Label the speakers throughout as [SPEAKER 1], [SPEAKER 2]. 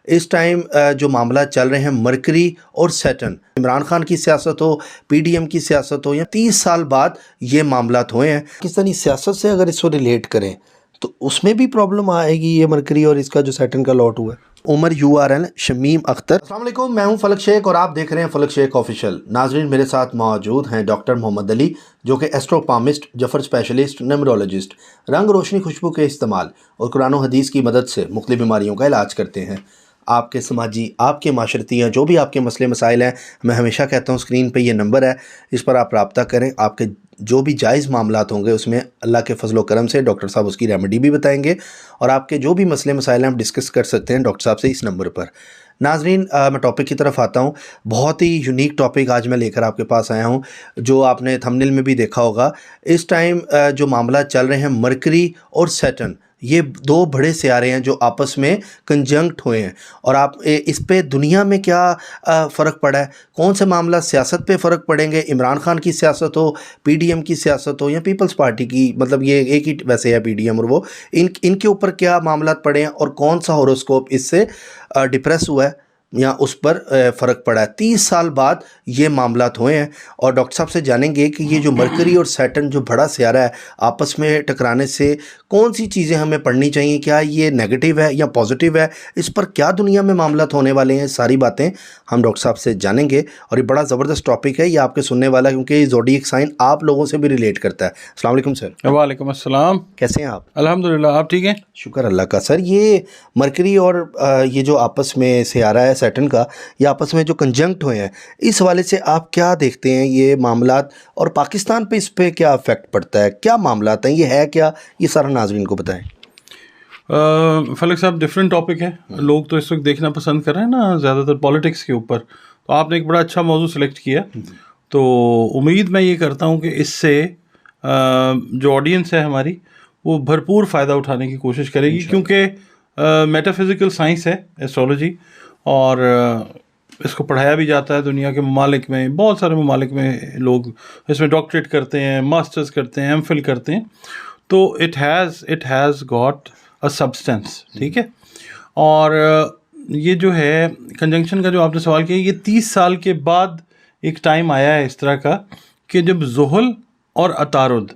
[SPEAKER 1] इस टाइम जो मामला चल रहे हैं मरकरी और सैटर्न, इमरान खान की सियासत हो, पीडीएम की सियासत हो, या 30 साल बाद ये मामला हुए हैं, पाकिस्तानी सियासत से अगर इसको रिलेट करें तो उसमें भी प्रॉब्लम आएगी, ये मरकरी और इसका जो सैटर्न का लॉट हुआ है। उमर URN शमीम अख्तर। अस्सलाम वालेकुम, मैं हूं फलक शेख और आप देख रहे हैं फलक शेख ऑफिशियल। नाजरीन, मेरे साथ मौजूद हैं डॉक्टर मोहम्मद अली, जो कि एस्ट्रोपामिस्ट, जफर स्पेशलिस्ट, न्यूमरोलॉजिस्ट, रंग रोशनी खुशबू के इस्तेमाल और कुरान और हदीस की मदद से मुख्तलिफ बीमारियों का इलाज करते हैं। आपके समाजी, आपके माशरती हैं, जो भी आपके मसले मसाइल हैं, मैं हमेशा कहता हूँ स्क्रीन पे ये नंबर है, इस पर आप रब्ता करें। आपके जो भी जायज़ मामलात होंगे उसमें अल्लाह के फजल करम से डॉक्टर साहब उसकी रेमेडी भी बताएंगे, और आपके जो भी मसले मसाइल हैं आप डिस्कस कर सकते हैं डॉक्टर साहब से इस नंबर पर। नाजरीन, मैं टॉपिक की तरफ आता हूँ। बहुत ही यूनिक टॉपिक आज मैं लेकर आपके पास आया हूँ, जो आपने थंबनेल में भी देखा होगा। इस टाइम जो मामला चल रहे हैं मरकरी और सैटर्न, ये दो बड़े सियारे हैं जो आपस में कंजंक्ट हुए हैं, और आप इस पे दुनिया में क्या फ़र्क पड़ा है, कौन सा मामला सियासत पे फ़र्क पड़ेंगे, इमरान खान की सियासत हो, पीडीएम की सियासत हो, या पीपल्स पार्टी की, मतलब ये एक ही वैसे है पीडीएम और वो, इनके ऊपर क्या मामला पड़े हैं, और कौन सा हॉरोस्कोप इससे डिप्रेस हुआ है या उस पर फ़र्क पड़ा है। 30 साल बाद ये मामलात हुए हैं, और डॉक्टर साहब से जानेंगे कि ये जो मरकरी और सैटर्न जो बड़ा सियारा है, आपस में टकराने से कौन सी चीज़ें हमें पढ़नी चाहिए, क्या ये नेगेटिव है या पॉजिटिव है, इस पर क्या दुनिया में मामलात होने वाले हैं, सारी बातें हम डॉक्टर साहब से जानेंगे। और ये बड़ा ज़बरदस्त टॉपिक है, ये आपके सुनने वाला, क्योंकि ये ज़ोडिएक साइन आप लोगों से भी रिलेट करता है। अस्सलाम वालेकुम सर।
[SPEAKER 2] वालेकुम अस्सलाम।
[SPEAKER 1] कैसे हैं आप?
[SPEAKER 2] अल्हम्दुलिल्लाह, आप ठीक हैं?
[SPEAKER 1] शुक्र अल्लाह का। सर, ये मरकरी और ये जो आपस में सियारा है सैटर्न का, ये आपस में जो कंजंक्ट हुए हैं, इस हवाले से आप क्या देखते हैं ये मामलात, और पाकिस्तान पे इस पे क्या इफ़ेक्ट पड़ता है, क्या मामलात हैं, ये है क्या, ये सारा नाज़रीन को बताएं।
[SPEAKER 2] फलक साहब, डिफरेंट टॉपिक है। लोग तो इस वक्त देखना पसंद कर रहे हैं ना ज़्यादातर पॉलिटिक्स के ऊपर, तो आपने एक बड़ा अच्छा मौजू सेलेक्ट किया। तो उम्मीद मैं ये करता हूँ कि इससे जो ऑडियंस है हमारी, वो भरपूर फ़ायदा उठाने की कोशिश करेगी, क्योंकि मेटाफिज़िकल साइंस है एस्ट्रोलॉजी, और इसको पढ़ाया भी जाता है दुनिया के ममालिक में। बहुत सारे ममालिक में लोग इसमें डॉक्टरेट करते हैं, मास्टर्स करते हैं, एमफिल करते हैं। तो it has got a substance, ठीक है। और ये जो है कंजंक्शन का जो आपने सवाल किया, ये 30 साल के बाद एक टाइम आया है इस तरह का कि जब ज़ुहल और अतारुद,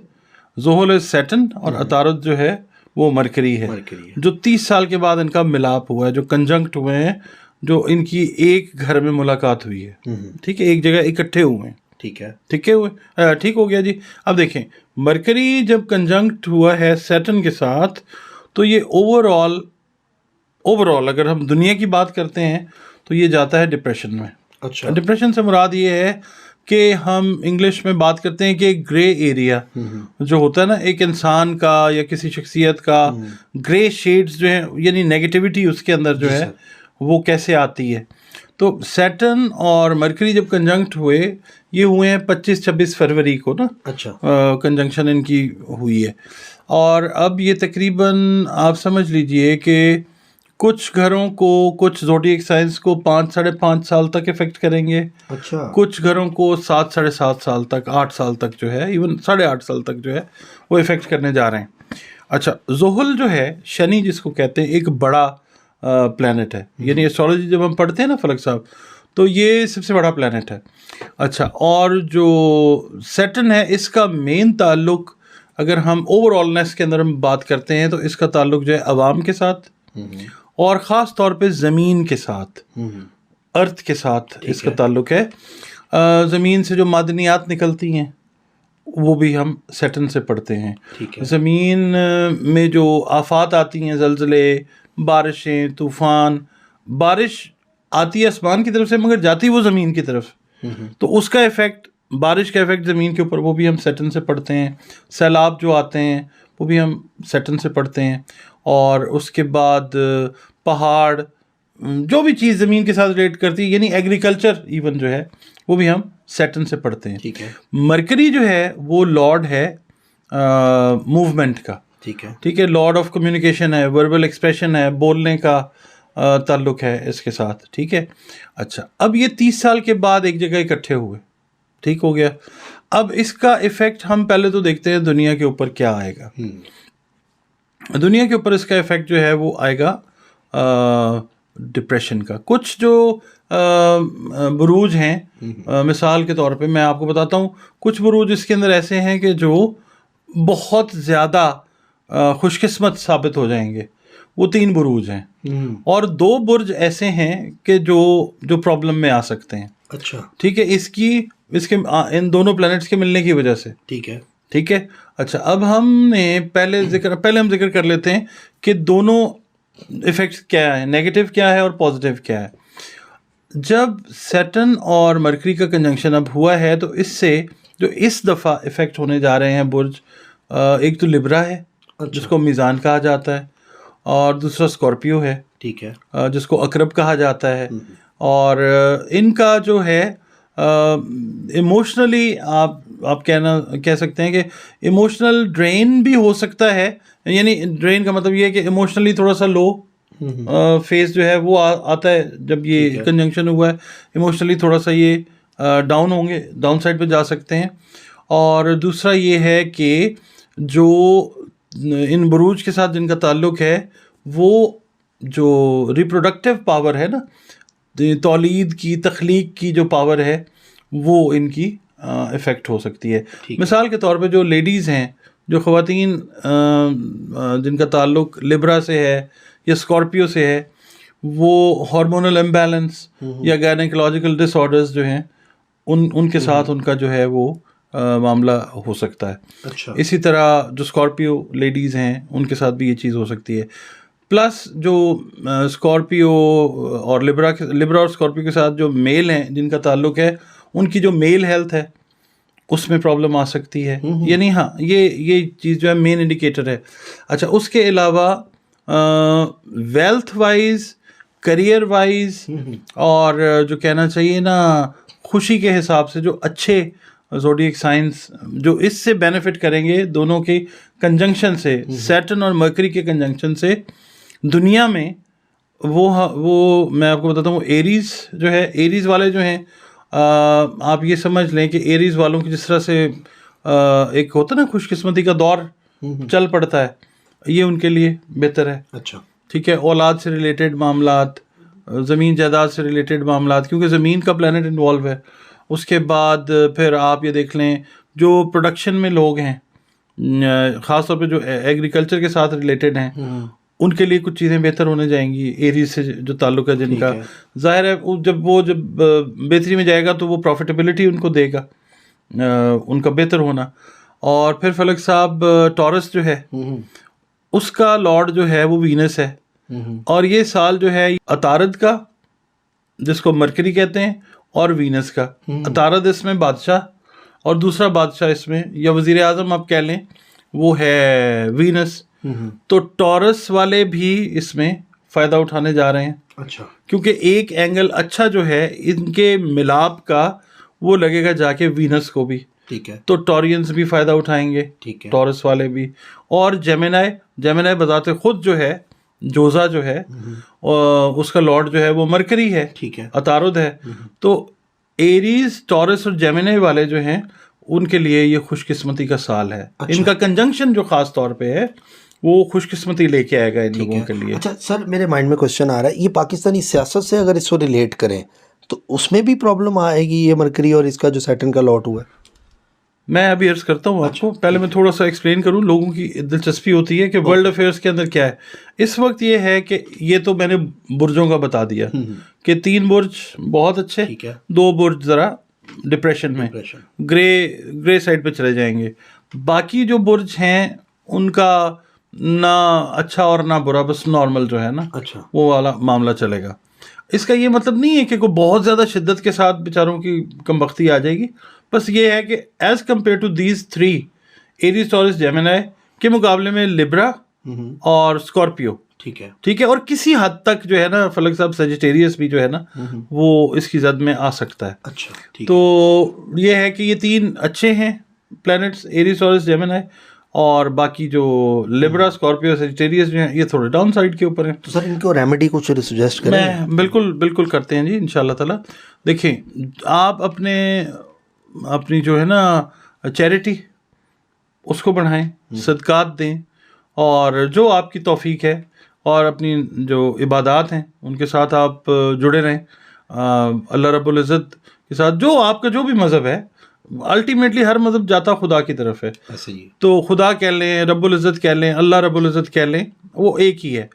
[SPEAKER 2] ज़ुहल इज सैटर्न और अतारुद जो है वो मरकरी है, जो 30 साल के बाद इनका मिलाप हुआ है, जो कंजंक्ट हुए हैं, जो इनकी एक घर में मुलाकात हुई है, ठीक है, एक जगह इकट्ठे हुए हैं, ठीक है, ठीक हो गया जी। अब देखें, मरकरी जब कंजंक्ट हुआ है सैटर्न के साथ, तो ये ओवरऑल अगर हम दुनिया की बात करते हैं तो ये जाता है डिप्रेशन में। अच्छा, डिप्रेशन से मुराद ये है कि हम इंग्लिश में बात करते हैं कि ग्रे एरिया जो होता है ना एक इंसान का या किसी शख्सियत का, ग्रे शेड्स जो है, यानी नेगेटिविटी उसके अंदर जो है वो कैसे आती है। तो सैटर्न और मरकरी जब कंजंक्ट हुए, ये हुए हैं 25-26 फरवरी को ना। अच्छा, कंजंक्शन इनकी हुई है, और अब ये तकरीबन आप समझ लीजिए कि कुछ घरों को, कुछ ज़ोडिएक साइंस को 5-5.5 साल तक इफ़ेक्ट करेंगे। अच्छा, कुछ घरों को 7-7.5 साल तक, 8 साल तक जो है, इवन 8.5 साल तक जो है वो इफ़ेक्ट करने जा रहे हैं। अच्छा, ज़ुहल जो है, शनि जिसको कहते हैं, एक बड़ा प्लैनेट है, यानी एस्ट्रोलॉजी जब हम पढ़ते हैं ना फलक साहब, तो ये सबसे बड़ा प्लैनेट है। अच्छा, और जो सैटर्न है, इसका मेन ताल्लुक, अगर हम ओवरऑलनेस के अंदर हम बात करते हैं, तो इसका ताल्लुक जो है अवाम के साथ, और ख़ास तौर पे ज़मीन के साथ, अर्थ के साथ इसका ताल्लुक है। ज़मीन से जो मादनियात निकलती हैं वो भी हम सैटर्न से पढ़ते हैं। ज़मीन में जो आफात आती हैं, ज़लज़ले, बारिशें, तूफ़ान, बारिश आती है आसमान की तरफ से मगर जाती वो ज़मीन की तरफ, तो उसका इफ़ेक्ट, बारिश का इफ़ेक्ट ज़मीन के ऊपर, वो भी हम सैटर्न से पढ़ते हैं। सैलाब जो आते हैं वो भी हम सैटर्न से पढ़ते हैं। और उसके बाद पहाड़, जो भी चीज़ ज़मीन के साथ रिलेट करती है, यानी एग्रीकल्चर इवन जो है, वो भी हम सैटर्न से पढ़ते हैं। ठीक है। मरकरी जो है वो लॉर्ड है मूवमेंट का, ठीक है, लॉर्ड ऑफ कम्युनिकेशन है, वर्बल एक्सप्रेशन है, बोलने का ताल्लुक है इसके साथ, ठीक है। अच्छा, अब ये 30 साल के बाद एक जगह इकट्ठे हुए, ठीक हो गया। अब इसका इफ़ेक्ट हम पहले तो देखते हैं दुनिया के ऊपर क्या आएगा। दुनिया के ऊपर इसका इफ़ेक्ट जो है वो आएगा डिप्रेशन का। कुछ जो बुरूज हैं, मिसाल के तौर पे मैं आपको बताता हूँ, कुछ बुरूज इसके अंदर ऐसे हैं कि जो बहुत ज़्यादा खुशकिस्मत साबित हो जाएंगे। वो 3 बुरूज हैं और 2 बुर्ज ऐसे हैं कि जो प्रॉब्लम में आ सकते हैं।
[SPEAKER 1] अच्छा,
[SPEAKER 2] ठीक है, इसके इन दोनों प्लैनेट्स के मिलने की वजह से।
[SPEAKER 1] ठीक है।
[SPEAKER 2] ठीक है, अच्छा, अब हमने पहले हम जिक्र कर लेते हैं कि दोनों इफेक्ट्स क्या है, नेगेटिव क्या है और पॉजिटिव क्या है। जब सैटर्न और मरकरी का कंजंक्शन अब हुआ है तो इससे जो इस दफ़ा इफेक्ट होने जा रहे हैं बुर्ज, एक तो लिब्रा है जिसको मीज़ान कहा जाता है, और दूसरा स्कॉर्पियो है,
[SPEAKER 1] ठीक है,
[SPEAKER 2] जिसको अकरब कहा जाता है। और इनका जो है इमोशनली आप कह सकते हैं कि इमोशनल ड्रेन भी हो सकता है। यानी ड्रेन का मतलब ये है कि इमोशनली थोड़ा सा लो फेज जो है वो आता है जब ये कंजंक्शन हुआ है। इमोशनली थोड़ा सा ये डाउन होंगे, डाउन साइड पे जा सकते हैं। और दूसरा ये है कि जो इन बुरूज के साथ जिनका ताल्लुक है, वो जो रिप्रोडक्टिव पावर है ना, तौलीद की, तख्लीक की जो पावर है, वो इनकी इफ़ेक्ट हो सकती है। मिसाल के तौर पे जो लेडीज़ हैं, जो ख़वातीन जिनका ताल्लुक लिब्रा से है या स्कॉर्पियो से है, वो हार्मोनल इम्बैलेंस या गायनेकोलॉजिकल डिसऑर्डर्स जो हैं उनके साथ उनका जो है वो मामला हो सकता है।
[SPEAKER 1] अच्छा,
[SPEAKER 2] इसी तरह जो स्कॉर्पियो लेडीज़ हैं उनके साथ भी ये चीज़ हो सकती है। प्लस जो स्कॉर्पियो और लिब्रा और स्कॉर्पियो के साथ जो मेल हैं जिनका ताल्लुक है, उनकी जो मेल हेल्थ है उसमें प्रॉब्लम आ सकती है। यानी हाँ, ये चीज़ जो है मेन इंडिकेटर है। अच्छा, उसके अलावा वेल्थ वाइज, करियर वाइज, और जो कहना चाहिए ना खुशी के हिसाब से, जो अच्छे ज़ोडिएक साइंस जो इससे बेनिफिट करेंगे दोनों के कंजंक्शन से, सैटर्न और मरकरी के कंजंक्शन से दुनिया में, वो मैं आपको बताता हूँ। एरीज जो है, एरीज वाले जो हैं, आप ये समझ लें कि एरीज वालों की जिस तरह से एक होता है ना खुशकिस्मती का दौर चल पड़ता है, ये उनके लिए बेहतर है।
[SPEAKER 1] अच्छा,
[SPEAKER 2] ठीक है, औलाद से रिलेटेड मामलात, ज़मीन जायदाद से रिलेटेड मामलात, क्योंकि ज़मीन का प्लैनेट इन्वॉल्व है। उसके बाद फिर आप ये देख लें जो प्रोडक्शन में लोग हैं, ख़ास तौर पे जो एग्रीकल्चर के साथ रिलेटेड हैं, उनके लिए कुछ चीज़ें बेहतर होने जाएंगी। एरीज से जो ताल्लुक है जिनका, ज़ाहिर है जब बेहतरी में जाएगा तो वो प्रॉफिटेबिलिटी उनको देगा, उनका बेहतर होना। और फिर फलक साहब, टॉरस जो है उसका लॉर्ड जो है वो वीनस है, और ये साल जो है अतारद का, जिसको मरकरी कहते हैं, और वीनस का। अतारद इसमें बादशाह, और दूसरा बादशाह इसमें या वज़ीर आज़म आप कह लें, वो है वीनस। तो टॉरस वाले भी इसमें फ़ायदा उठाने जा रहे हैं।
[SPEAKER 1] अच्छा,
[SPEAKER 2] क्योंकि एक एंगल अच्छा जो है इनके मिलाप का, वो लगेगा जाके वीनस को भी।
[SPEAKER 1] ठीक है,
[SPEAKER 2] तो टॉरियंस भी फ़ायदा उठाएंगे,
[SPEAKER 1] ठीक है,
[SPEAKER 2] टॉरस वाले भी। और जेमिनाई बजाते खुद जो है, जोजा जो है, उसका लॉर्ड जो है वो मरकरी है,
[SPEAKER 1] ठीक है,
[SPEAKER 2] अतारुद है। तो एरीज, टॉरस और जेमिनाई वाले जो हैं उनके लिए ये खुशकिस्मती का साल है।
[SPEAKER 1] अच्छा।
[SPEAKER 2] इनका कंजंक्शन जो ख़ास तौर पे है वो खुशकिस्मती लेके आएगा इन लोगों के लिए।
[SPEAKER 1] अच्छा सर, मेरे माइंड में क्वेश्चन आ रहा है, ये पाकिस्तानी सियासत से अगर इसको रिलेट करें तो उसमें भी प्रॉब्लम आएगी, ये मरकरी और इसका जो सैटर्न का लॉट हुआ है?
[SPEAKER 2] मैं अभी अर्ज करता हूँ आपको। पहले मैं थोड़ा सा एक्सप्लेन करूँ, लोगों की दिलचस्पी होती है कि वर्ल्ड अफेयर्स के अंदर क्या है इस वक्त। ये है कि ये तो मैंने बुर्जों का बता दिया कि 3 बुर्ज बहुत अच्छे, 2 बुर्ज ज़रा डिप्रेशन में, ग्रे साइड पे चले जाएंगे। बाकी जो बुर्ज हैं उनका ना अच्छा और ना बुरा, बस नॉर्मल जो है ना,
[SPEAKER 1] अच्छा,
[SPEAKER 2] वो वाला मामला चलेगा। इसका ये मतलब नहीं है कि कोई बहुत ज़्यादा शिद्दत के साथ बेचारों की कमबख्ती आ जाएगी। बस ये है कि as compared to these 3, Aries, Taurus, Gemini के मुकाबले में लिब्रा और स्कॉर्पियो, ठीक है, और किसी हद तक जो है ना फलक साहब, सजिटेरियस भी जो है ना वो इसकी जद में आ सकता है।
[SPEAKER 1] अच्छा,
[SPEAKER 2] तो ये है कि ये 3 अच्छे हैं प्लैनेट्स, एरीज, टॉरस, जेमिनाई, और बाकी जो लिब्रा, स्कॉर्पियो, सजिटेरियस जो हैं ये थोड़े डाउन साइड के ऊपर हैं।
[SPEAKER 1] तो सर इनको रेमेडी कुछ सजेस्ट करें?
[SPEAKER 2] मैं बिल्कुल करते हैं जी, इंशाल्लाह ताला। देखिए, आप अपनी जो है ना चैरिटी उसको बढ़ाएं, सदकात दें, और जो आपकी तौफीक है और अपनी जो इबादात हैं उनके साथ आप जुड़े रहें। अल्लाह रब्बुल इज़्ज़त के साथ, जो आपका जो भी मज़हब है, अल्टीमेटली हर मज़हब जाता खुदा की तरफ है।
[SPEAKER 1] ऐसे ही
[SPEAKER 2] तो खुदा कह लें, रब्बुल इज़्ज़त कह लें, अल्लाह रब्बुल इज़्ज़त कह लें, वो एक ही है,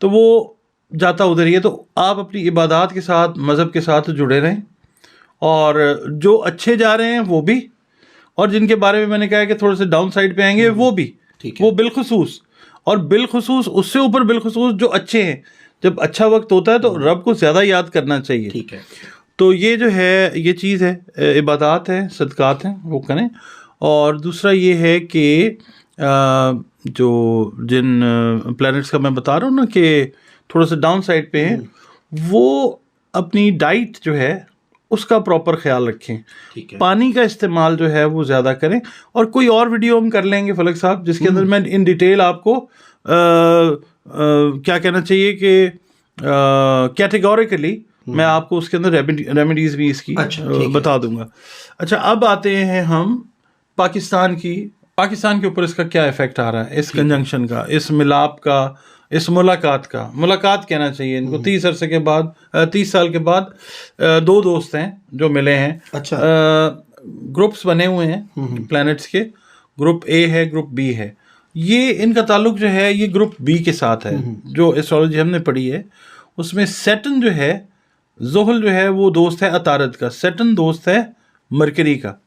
[SPEAKER 2] तो वो जाता उधर ही है। तो आप अपनी इबादात के साथ, मज़हब के साथ जुड़े रहें, और जो अच्छे जा रहे हैं वो भी, और जिनके बारे में मैंने कहा है कि थोड़े से डाउन साइड पे आएंगे वो भी,
[SPEAKER 1] ठीक है।
[SPEAKER 2] वो बिलखुसूस, और बिलखुसूस उससे ऊपर बिलखुसूस जो अच्छे हैं, जब अच्छा वक्त होता है तो रब को ज़्यादा याद करना चाहिए।
[SPEAKER 1] ठीक है।
[SPEAKER 2] तो ये जो है, ये चीज़ है, इबादात है, सदक़ात हैं, वो करें। और दूसरा ये है कि जो जिन प्लैनेट्स का मैं बता रहा हूँ ना कि थोड़ा सा डाउन साइड पे हैं, वो अपनी डाइट जो है उसका प्रॉपर ख्याल रखें।
[SPEAKER 1] ठीक है।
[SPEAKER 2] पानी का इस्तेमाल जो है वो ज़्यादा करें। और कोई और वीडियो हम कर लेंगे फलक साहब, जिसके अंदर मैं इन डिटेल आपको क्या कहना चाहिए कि कैटेगोरिकली मैं आपको उसके अंदर रेमेडीज़ भी इसकी बता दूंगा। अच्छा, अब आते हैं हम पाकिस्तान के ऊपर इसका क्या इफ़ेक्ट आ रहा है, इस कंजंक्शन का, इस मिलाप का, इस मुलाकात कहना चाहिए इनको। 30 साल के बाद दो दोस्त हैं जो मिले हैं।
[SPEAKER 1] अच्छा।
[SPEAKER 2] ग्रुप्स बने हुए हैं प्लैनेट्स के, ग्रुप ए है, ग्रुप बी है। ये इनका ताल्लुक जो है ये ग्रुप बी के साथ है। जो एस्ट्रोलॉजी हमने पढ़ी है उसमें सैटर्न जो है, ज़ुहल जो है वो दोस्त है अतारद का, सैटर्न दोस्त है मरकरी का,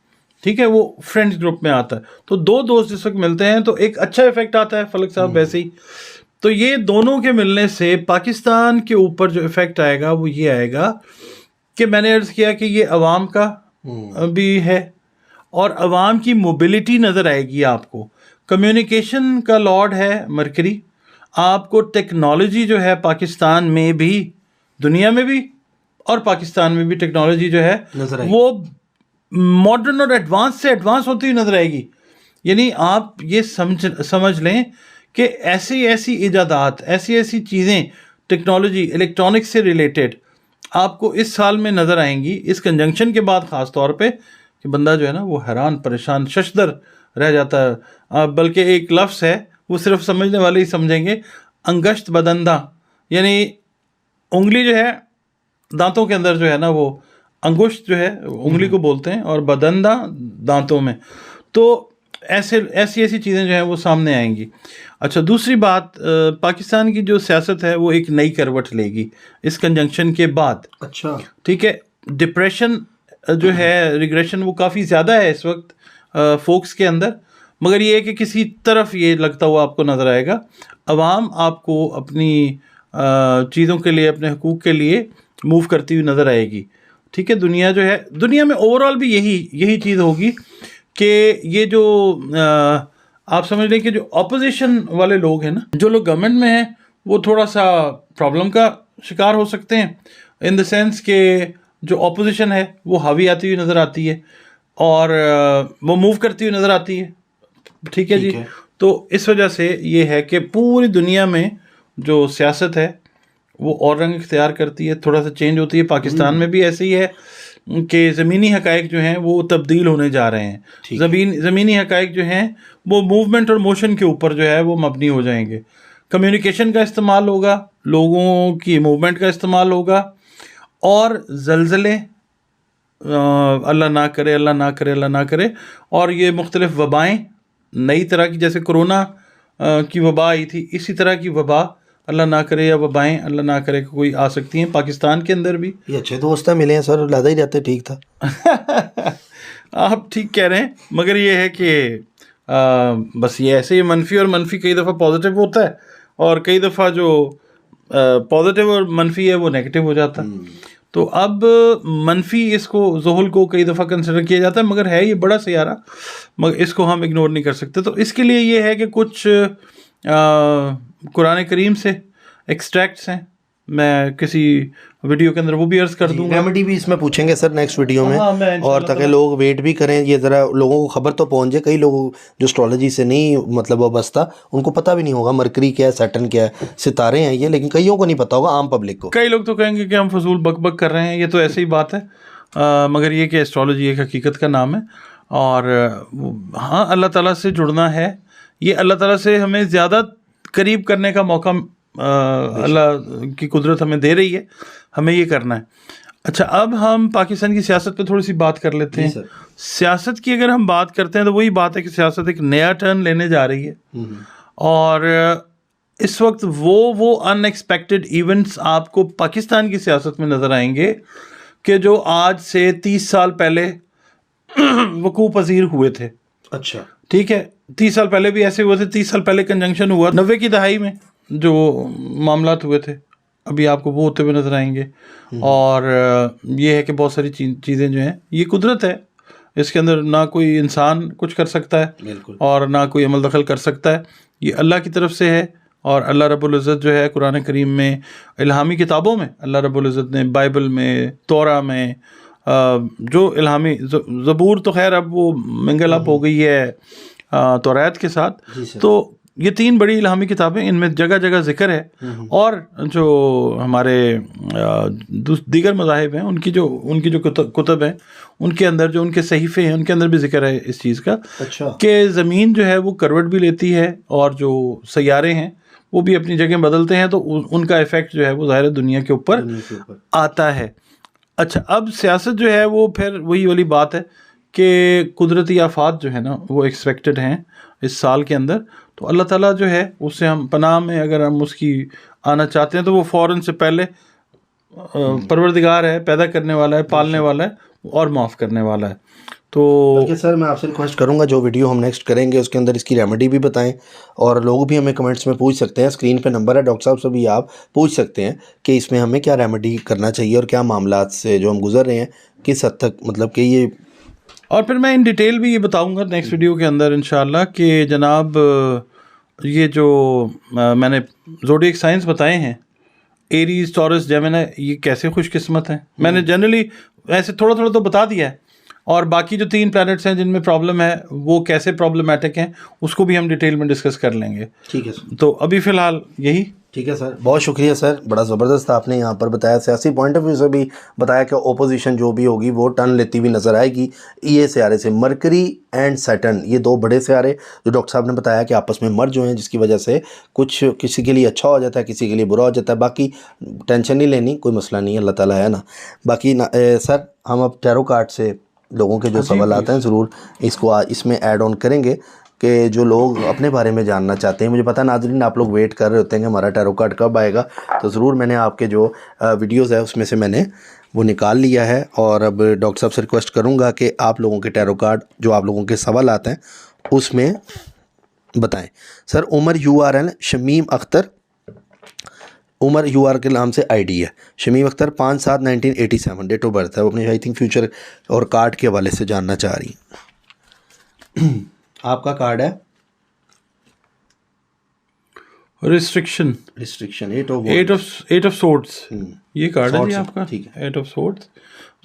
[SPEAKER 2] ठीक है, वो फ्रेंड्स ग्रुप में आता है। तो दो दोस्त जिस वक्त मिलते हैं तो एक अच्छा इफेक्ट आता है फलक साहब। वैसे ही तो ये दोनों के मिलने से पाकिस्तान के ऊपर जो इफेक्ट आएगा वो ये आएगा कि मैंने अर्ज़ किया कि ये अवाम का भी है, और अवाम की मोबिलिटी नज़र आएगी आपको। कम्युनिकेशन का लॉर्ड है मरकरी, आपको टेक्नोलॉजी जो है पाकिस्तान में भी, दुनिया में भी और पाकिस्तान में भी टेक्नोलॉजी जो है वो मॉडर्न और एडवांस से एडवांस होती हुई नजर आएगी। यानी आप ये समझ लें कि ऐसी ऐसी इजादात, ऐसी ऐसी चीज़ें, टेक्नोलॉजी, इलेक्ट्रॉनिक्स से रिलेटेड आपको इस साल में नज़र आएंगी, इस कंजंक्शन के बाद ख़ास तौर पे, कि बंदा जो है ना वो हैरान, परेशान, शशदर रह जाता है। बल्कि एक लफ्ज़ है वो सिर्फ समझने वाले ही समझेंगे, अंगश्त बदंदा, यानी उंगली जो है दांतों के अंदर जो है ना, वो अंगुष्ठ जो है उंगली को बोलते हैं, और बदंदा दांतों में। तो ऐसी ऐसी चीज़ें जो हैं वो सामने आएंगी। अच्छा, दूसरी बात, पाकिस्तान की जो सियासत है वो एक नई करवट लेगी इस कंजंक्शन के बाद।
[SPEAKER 1] अच्छा,
[SPEAKER 2] ठीक है। डिप्रेशन जो है, रिग्रेशन, वो काफ़ी ज़्यादा है इस वक्त फोक्स के अंदर, मगर ये है कि किसी तरफ ये लगता हुआ आपको नज़र आएगा। अवाम आपको अपनी चीज़ों के लिए, अपने हकूक़ के लिए मूव करती हुई नज़र आएगी। ठीक है। दुनिया जो है, दुनिया में ओवरऑल भी यही चीज़ होगी कि ये जो आप समझ लें कि जो ऑपोजिशन वाले लोग हैं ना, जो लोग गवर्नमेंट में हैं, वो थोड़ा सा प्रॉब्लम का शिकार हो सकते हैं, इन द सेंस के जो ऑपोजिशन है वो हावी आती हुई नज़र आती है और वो मूव करती हुई नज़र आती है। ठीक है जी। तो इस वजह से ये है कि पूरी दुनिया में जो सियासत है वो और रंग इख्तियार करती है, थोड़ा सा चेंज होती है। पाकिस्तान में भी ऐसे ही है कि ज़मीनी हक़ाइक़ जो हैं वो तब्दील होने जा रहे हैं। ज़मीनी हक़ाइक़ जो हैं वो मूवमेंट और मोशन के ऊपर जो है वो मबनी हो जाएंगे। कम्युनिकेशन का इस्तेमाल होगा, लोगों की मूवमेंट का इस्तेमाल होगा, और ज़लज़ले, अल्लाह ना करे, अल्लाह ना करे, अल्लाह ना करे, और ये मुख्तलिफ़ वबाएँ, नई तरह की, जैसे कोरोना की वबा आई थी, इसी तरह की वबा अल्लाह ना करे, या वबाएँ अल्लाह ना करे कोई आ सकती हैं पाकिस्तान के अंदर भी।
[SPEAKER 1] ये अच्छे दोस्त मिले हैं सर, लादा ही रहते, ठीक था।
[SPEAKER 2] आप ठीक कह रहे हैं, मगर ये है कि बस ये ऐसे ही मनफी और मनफी कई दफ़ा पॉजिटिव होता है, और कई दफ़ा जो पॉजिटिव और मनफी है वो नेगेटिव हो जाता है। तो अब मनफी इसको, ज़ुहल को कई दफ़ा कंसिडर किया जाता है, मगर है ये बड़ा सयारा, मगर इसको हम इग्नोर नहीं कर सकते। तो इसके लिए ये है कि कुछ कुरान करीम से एक्सट्रैक्ट्स हैं, मैं किसी वीडियो के अंदर वो भी अर्ज़ कर दूंगा।
[SPEAKER 1] रेमेडी भी इसमें पूछेंगे सर नेक्स्ट वीडियो में। और ताकि लोग वेट भी करें, ये ज़रा लोगों को खबर तो पहुंच जाए। कई लोग जो एस्ट्रोलॉजी से नहीं मतलब वाबस्ता, उनको पता भी नहीं होगा मरकरी क्या है, सैटर्न क्या है, सितारे हैं ये, लेकिन कईयों को नहीं पता होगा, आम पब्लिक को।
[SPEAKER 2] कई लोग तो कहेंगे कि हम फजूल बक कर रहे हैं, ये तो ऐसे ही बात है, मगर ये कि एस्ट्रोलॉजी एक हकीकत का नाम है। और हाँ, अल्लाह ताला से जुड़ना है, ये अल्लाह ताला से हमें ज़्यादा करीब करने का मौका अल्लाह की कुदरत हमें दे रही है, हमें ये करना है। अच्छा, अब हम पाकिस्तान की सियासत पे थोड़ी सी बात कर लेते हैं। सियासत की अगर हम बात करते हैं तो वही बात है कि सियासत एक नया टर्न लेने जा रही है और इस वक्त वो अनएक्सपेक्टेड इवेंट्स आपको पाकिस्तान की सियासत में नज़र आएंगे कि जो आज से 30 साल पहले वकूफ़ पज़ीर हुए थे।
[SPEAKER 1] अच्छा,
[SPEAKER 2] ठीक है, 30 साल पहले भी ऐसे हुए थे। 30 साल पहले कंजंक्शन हुआ 90 की दहाई में जो मामलात हुए थे, अभी आपको वो होते हुए नज़र आएंगे। और ये है कि बहुत सारी चीज़ें जो हैं, ये कुदरत है, इसके अंदर ना कोई इंसान कुछ कर सकता है और ना कोई अमल दखल कर सकता है, ये अल्लाह की तरफ से है। और अल्लाह रब्बुल इज़्ज़त जो है कुरान करीम में, इल्हामी किताबों में, अल्लाह रब्बुल इज़्ज़त ने बाइबल में, तौरा में, जो इल्हामी ज़बूर तो खैर अब वो मिंगल अप हो गई है तौरात के साथ, तो ये 3 बड़ी इल्हामी किताबें, इनमें जगह जगह जिक्र है। और जो हमारे दीगर मज़ाहिब हैं उनकी जो कुतब हैं, उनके अंदर जो उनके सहीफ़े हैं, उनके अंदर भी जिक्र है इस चीज़ का।
[SPEAKER 1] अच्छा,
[SPEAKER 2] कि ज़मीन जो है वो करवट भी लेती है और जो सैयारे हैं वो भी अपनी जगह बदलते हैं, तो उनका इफ़ेक्ट जो है वो ज़ाहिर दुनिया के ऊपर आता है। अच्छा, अब सियासत जो है वो फिर वही वाली बात है कि कुदरती आफात जो है ना वो एक्सपेक्टेड हैं इस साल के अंदर, तो अल्लाह ताला जो है उससे हम पनाह में अगर हम उसकी आना चाहते हैं तो वो फ़ौरन से पहले परवरदिगार है, पैदा करने वाला है, पालने वाला है और माफ़ करने वाला है। तो
[SPEAKER 1] सर मैं आपसे रिक्वेस्ट करूंगा जो वीडियो हम नेक्स्ट करेंगे उसके अंदर इसकी रेमेडी भी बताएं, और लोग भी हमें कमेंट्स में पूछ सकते हैं, स्क्रीन पे नंबर है, डॉक्टर साहब से भी आप पूछ सकते हैं कि इसमें हमें क्या रेमेडी करना चाहिए और क्या मामलात से जो हम गुजर रहे हैं किस हद तक, मतलब कि ये।
[SPEAKER 2] और फिर मैं इन डिटेल भी ये बताऊंगा नेक्स्ट वीडियो के अंदर इंशाल्लाह कि जनाब ये जो मैंने ज़ोडिएक साइंस बताए हैं, एरीज, टॉरस, जेमिनी, ये कैसे खुशकिस्मत हैं। मैंने जनरली ऐसे थोड़ा थोड़ा तो बता दिया है, और बाकी जो 3 प्लैनेट्स हैं जिनमें प्रॉब्लम है वो कैसे प्रॉब्लमेटिक हैं उसको भी हम डिटेल में डिस्कस कर लेंगे।
[SPEAKER 1] ठीक है सर,
[SPEAKER 2] तो अभी फ़िलहाल यही।
[SPEAKER 1] ठीक है सर, बहुत शुक्रिया सर, बड़ा ज़बरदस्त आपने यहाँ पर बताया, सियासी पॉइंट ऑफ व्यू से भी बताया कि ओपोजिशन जो भी होगी वो टर्न लेती हुई नज़र आएगी ये सियारे से। मरकरी एंड सैटर्न, ये 2 बड़े सियारे जो डॉक्टर साहब ने बताया कि आपस में मर्ज हुए हैं, जिसकी वजह से कुछ किसी के लिए अच्छा हो जाता है, किसी के लिए बुरा हो जाता है। बाकी टेंशन नहीं लेनी, कोई मसला नहीं है, अल्लाह ताला है ना। बाकी सर हम अब टैरो कार्ड से लोगों के जो सवाल आते हैं ज़रूर इसको इसमें ऐड ऑन करेंगे कि जो लोग अपने बारे में जानना चाहते हैं। मुझे पता नाज़रीन आप लोग वेट कर रहे होते हैं कि हमारा टैरो कार्ड कब आएगा, तो ज़रूर मैंने आपके जो वीडियोज़ है उसमें से मैंने वो निकाल लिया है। और अब डॉक्टर साहब से रिक्वेस्ट करूँगा कि आप लोगों के टैरो कार्ड जो आप लोगों के सवाल आते हैं उसमें बताएँ। Sir Umar URL Shamim Akhtar, Umar UR के नाम से ID है, Shamim Akhtar 5/7/1987 date of birth है। वो अपने आई थिंक फ्यूचर और कार्ड के हवाले से जानना चाह रही हैं। आपका कार्ड है
[SPEAKER 2] रिस्ट्रिक्शन 8 ऑफ सोर्ड्स, ये कार्ड है जी आपका।
[SPEAKER 1] ठीक है,
[SPEAKER 2] 8 ऑफ सोर्ड्स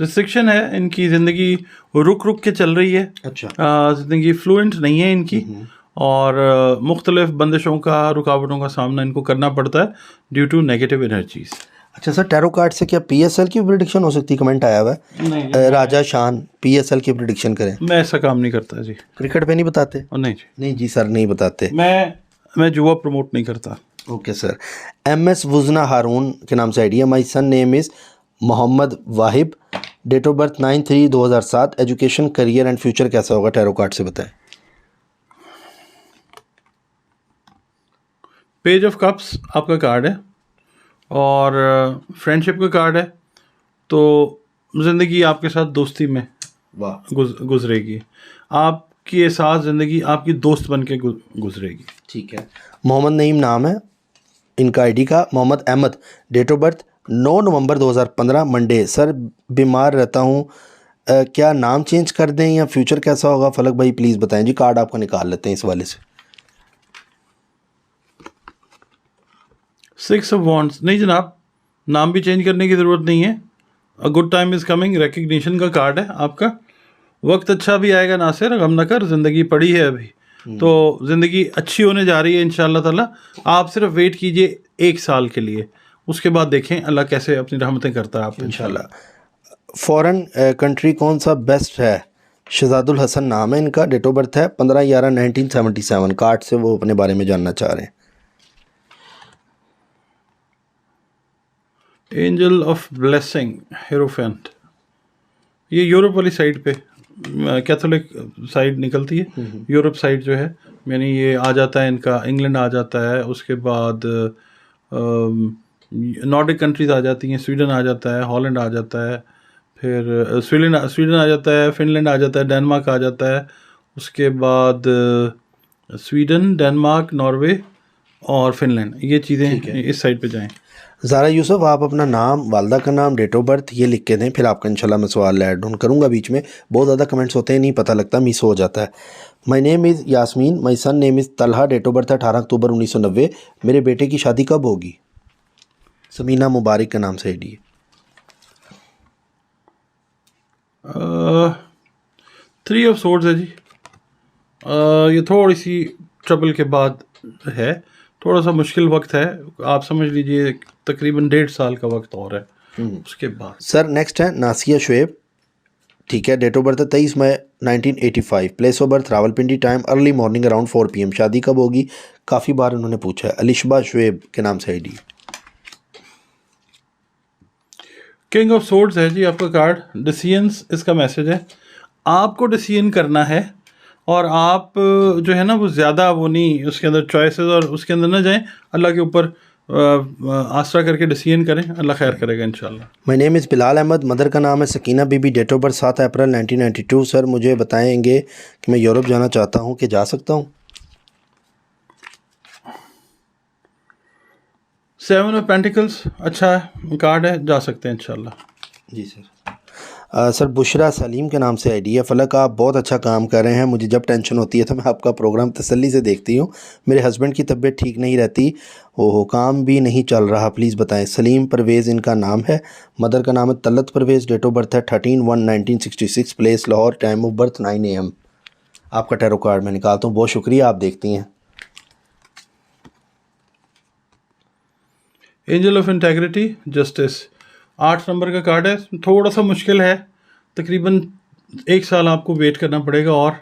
[SPEAKER 2] रिस्ट्रिक्शन है। इनकी ज़िंदगी रुक रुक के चल रही है।
[SPEAKER 1] अच्छा,
[SPEAKER 2] ज़िंदगी फ्लुएंट नहीं है इनकी, और मुख्तलिफ बंदिशों का, रुकावटों का सामना इनको करना पड़ता है ड्यू टू नेगेटिव एनर्जीज।
[SPEAKER 1] अच्छा सर, टैरो कार्ड से क्या PSL की प्रेडिक्शन हो सकती है? कमेंट आया हुआ है, राजा शान PSL की प्रेडिक्शन करें।
[SPEAKER 2] मैं ऐसा काम नहीं करता जी।
[SPEAKER 1] क्रिकेट पे नहीं बताते?
[SPEAKER 2] नहीं जी,
[SPEAKER 1] नहीं जी सर, नहीं बताते।
[SPEAKER 2] मैं जुआ प्रमोट नहीं करता।
[SPEAKER 1] Okay sir. MS Wujna Haroon के नाम से ID है। My son name is Mohammad Wahib, date of birth 9/3/2007, education, career and future कैसा होगा टैरो कार्ड से बताएं।
[SPEAKER 2] पेज ऑफ कप्स आपका कार्ड है और फ्रेंडशिप का कार्ड है, तो ज़िंदगी आपके साथ दोस्ती में गुजरेगी, आपकी एहसास ज़िंदगी आपकी दोस्त बन के गुजरेगी। ठीक है।
[SPEAKER 1] मोहम्मद नईम नाम है इनका ID का। Mohammad Ahmed, date of birth 9 November 2015, Monday. Sir बीमार रहता हूँ, क्या नाम चेंज कर दें या फ्यूचर कैसा होगा? फलक भाई प्लीज़ बताएं जी, कार्ड आपका निकाल लेते हैं इस वाले से।
[SPEAKER 2] 6 ऑफ वॉन्ड्स, नहीं जनाब, नाम भी चेंज करने की ज़रूरत नहीं है। A good time is coming, recognition का कार्ड है आपका। वक्त अच्छा भी आएगा नासिर, गम न कर, ज़िंदगी पड़ी है अभी, तो ज़िंदगी अच्छी होने जा रही है इंशाअल्लाह ताला। आप सिर्फ वेट कीजिए 1 साल के लिए, उसके बाद देखें अल्लाह कैसे अपनी रहमतें करता है आप इंशाअल्लाह।
[SPEAKER 1] फ़ॉरेन कंट्री कौन सा बेस्ट है? शहजादुल हसन नाम है इनका, डेट ऑफ बर्थ है 15/11/1977, कार्ड से वो अपने बारे में जानना चाह रहे हैं।
[SPEAKER 2] एंजल ऑफ ब्लेसिंग हेरोफेंट, ये यूरोप वाली साइड पे कैथोलिक साइड निकलती है, यूरोप साइड जो है, यानी ये आ जाता है इनका, इंग्लैंड आ जाता है, उसके बाद नॉर्डिक कंट्रीज आ जाती हैं, स्वीडन आ जाता है, हॉलैंड आ जाता है, फिर स्वीडन आ जाता है, फिनलैंड आ जाता है, डेनमार्क आ जाता है, उसके बाद स्वीडन, डेनमार्क, नॉर्वे और फिनलैंड, ये चीज़ें इस साइड पे जाएं।
[SPEAKER 1] ज़ारा यूसुफ, आप अपना नाम, वालदा का नाम, डेट ऑफ बर्थ ये लिख के दें, फिर आपका इंशाल्लाह मैं सवाल ऐड ऑन करूँगा। बीच में बहुत ज़्यादा कमेंट्स होते हैं, नहीं पता लगता, मिस हो जाता है। My name is Yasmin, my son name is Talha, date of birth 18 October 1990। मेरे बेटे की शादी कब होगी? समीना मुबारक के नाम से आईडी है।
[SPEAKER 2] 3 ऑफ सोर्ड्स है जी। ये थोड़ी सी ट्रबल के बाद है, थोड़ा सा मुश्किल वक्त है, आप समझ लीजिए तकरीबन 1.5 साल का वक्त और है उसके बाद।
[SPEAKER 1] सर नेक्स्ट है नासिया शुएब, ठीक है, date of birth 23 May 1985, place of birth Rawalpindi, time early morning around 4 PM। शादी कब होगी? काफ़ी बार उन्होंने पूछा है। अलिशबा शुएब के नाम से आईडी।
[SPEAKER 2] किंग ऑफ सोर्ड्स है जी आपका कार्ड, डिसीजंस इसका मैसेज है, आपको डिसीजन करना है और आप जो है ना वो ज़्यादा वो नहीं उसके अंदर चॉइसेस और उसके अंदर ना जाएं, अल्लाह के ऊपर आसरा करके डिसीजन करें, अल्लाह खैर करेगा इंशाल्लाह।
[SPEAKER 1] My name is Bilal Ahmad, mother का नाम है Sakina Bibi, date of birth 7 April 1992। Sir मुझे बताएंगे कि मैं यूरोप जाना चाहता हूँ, कि जा सकता हूँ?
[SPEAKER 2] 7 ऑफ पेंटिकल्स अच्छा कार्ड है, जा सकते हैं इंशाल्लाह।
[SPEAKER 1] जी सर। सर बुशरा सलीम के नाम से आईडी है। फलक, आप बहुत अच्छा काम कर रहे हैं, मुझे जब टेंशन होती है तो मैं आपका प्रोग्राम तसल्ली से देखती हूँ। मेरे हस्बैंड की तबीयत ठीक नहीं रहती, वो काम भी नहीं चल रहा, प्लीज़ बताएं। सलीम परवेज़ इनका नाम है, मदर का नाम है Talat Parvez, date of birth है 13/1/1966, place Lahore, time of birth 9 AM। आपका टैरो कार्ड मैं निकालता हूँ, बहुत शुक्रिया, आप देखती हैं।
[SPEAKER 2] Angel of integrity justice 8 number का कार्ड है, थोड़ा सा मुश्किल है, तकरीबन 1 साल आपको वेट करना पड़ेगा, और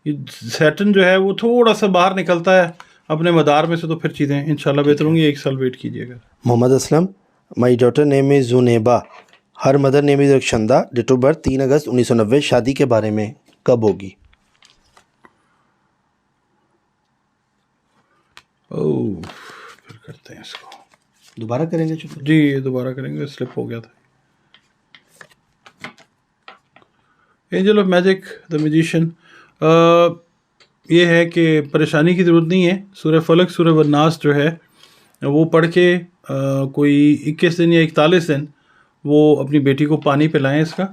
[SPEAKER 2] ये सैटर्न जो है वो थोड़ा सा बाहर निकलता है अपने मदार में से, तो फिर चीज़ें इंशाल्लाह बेहतर होंगी, 1 साल वेट कीजिएगा।
[SPEAKER 1] Mohammad Aslam, my daughter name is Juneba, her mother name is Rakhshanda, date of birth 3 August 1990। शादी के बारे में कब होगी?
[SPEAKER 2] ओह फिर करते हैं इसको,
[SPEAKER 1] दोबारा करेंगे?
[SPEAKER 2] जी ये दोबारा करेंगे, स्लिप हो गया था। Angel of magic the magician, ये है कि परेशानी की ज़रूरत नहीं है, सूरह फलक सूरह वन्नास जो है वो पढ़ के कोई 21 दिन या 41 दिन वो अपनी बेटी को पानी पिलाएं इसका,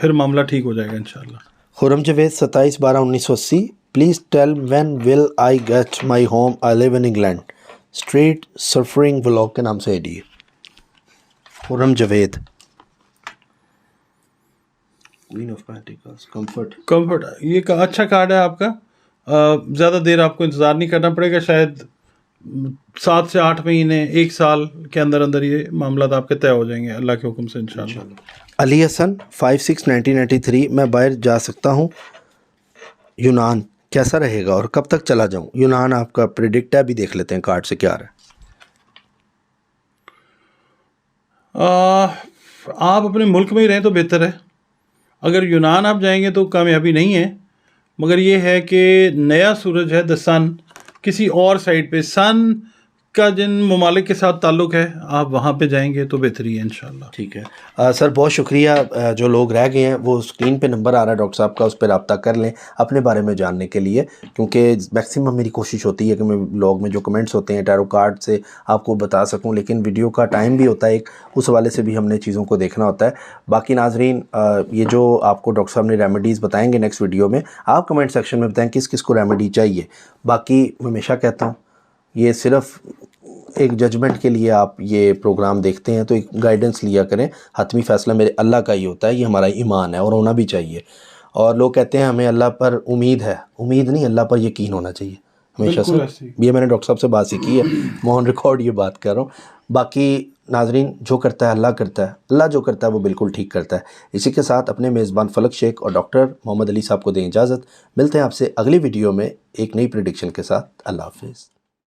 [SPEAKER 2] फिर मामला ठीक हो जाएगा इंशाल्लाह।
[SPEAKER 1] Khurram Javed 27/12/1980, please tell when will I get my home, I live in England, street surfing vlog के नाम से आईडी है। Khurram Javed, queen of pentacles, comfort,
[SPEAKER 2] ये अच्छा कार्ड है आपका, ज़्यादा देर आपको इंतज़ार नहीं करना पड़ेगा, शायद 7 से 8 महीने 1 साल के अंदर अंदर ये मामला आपके तय हो जाएंगे अल्लाह के हुक्म से इंशाल्लाह।
[SPEAKER 1] अली हसन 5/6/1993, मैं बाहर जा सकता हूँ यूनान, कैसा रहेगा और कब तक चला जाऊँ? यूनान आपका प्रेडिक्ट है, अभी देख लेते हैं कार्ड से क्या आ रहा
[SPEAKER 2] है। आप अपने मुल्क में ही रहें तो बेहतर है, अगर यूनान आप जाएंगे तो कामयाबी नहीं है, मगर ये है कि नया सूरज है द सन किसी और साइड पे, सन का जिन ममालिक के साथ ताल्लुक़ है आप वहाँ पे जाएंगे तो बेहतरी है इंशाल्लाह।
[SPEAKER 1] ठीक है सर, बहुत शुक्रिया। जो लोग रह गए हैं वो स्क्रीन पे नंबर आ रहा है डॉक्टर साहब का, उस पर रब्ता कर लें अपने बारे में जानने के लिए, क्योंकि मैक्सिमम मेरी कोशिश होती है कि मैं ब्लॉग में जो कमेंट्स होते हैं टैरो कार्ड से आपको बता सकूं, लेकिन वीडियो का टाइम भी होता है एक, उस हवाले से भी हमने चीज़ों को देखना होता है। बाकी नाजरीन, ये जो आपको डॉक्टर साहब ने रेमेडीज़ बताएँगे नेक्स्ट वीडियो में, आप कमेंट सेक्शन में बताएँ किस किस को रेमेडी चाहिए। बाकी मैं हमेशा कहता हूँ ये सिर्फ एक जजमेंट के लिए आप ये प्रोग्राम देखते हैं, तो एक गाइडेंस लिया करें, हतमी फ़ैसला मेरे अल्लाह का ही होता है, ये हमारा ईमान है और होना भी चाहिए। और लोग कहते हैं हमें अल्लाह पर उम्मीद है, उम्मीद नहीं, अल्लाह पर यकीन होना चाहिए हमेशा से। ये मैंने डॉक्टर साहब से बात सीखी है, मोहन रिकॉर्ड ये बात कर रहा हूँ। बाकी नाजरीन, जो करता है अल्लाह करता है, अल्लाह जो करता है वो बिल्कुल ठीक करता है। इसी के साथ अपने मेज़बान फलक शेख और डॉक्टर मोहम्मद अली साहब को दें इजाज़त। मिलते हैं आपसे अगली वीडियो में एक नई प्रेडिक्शन के साथ। अल्लाह हाफ़िज़।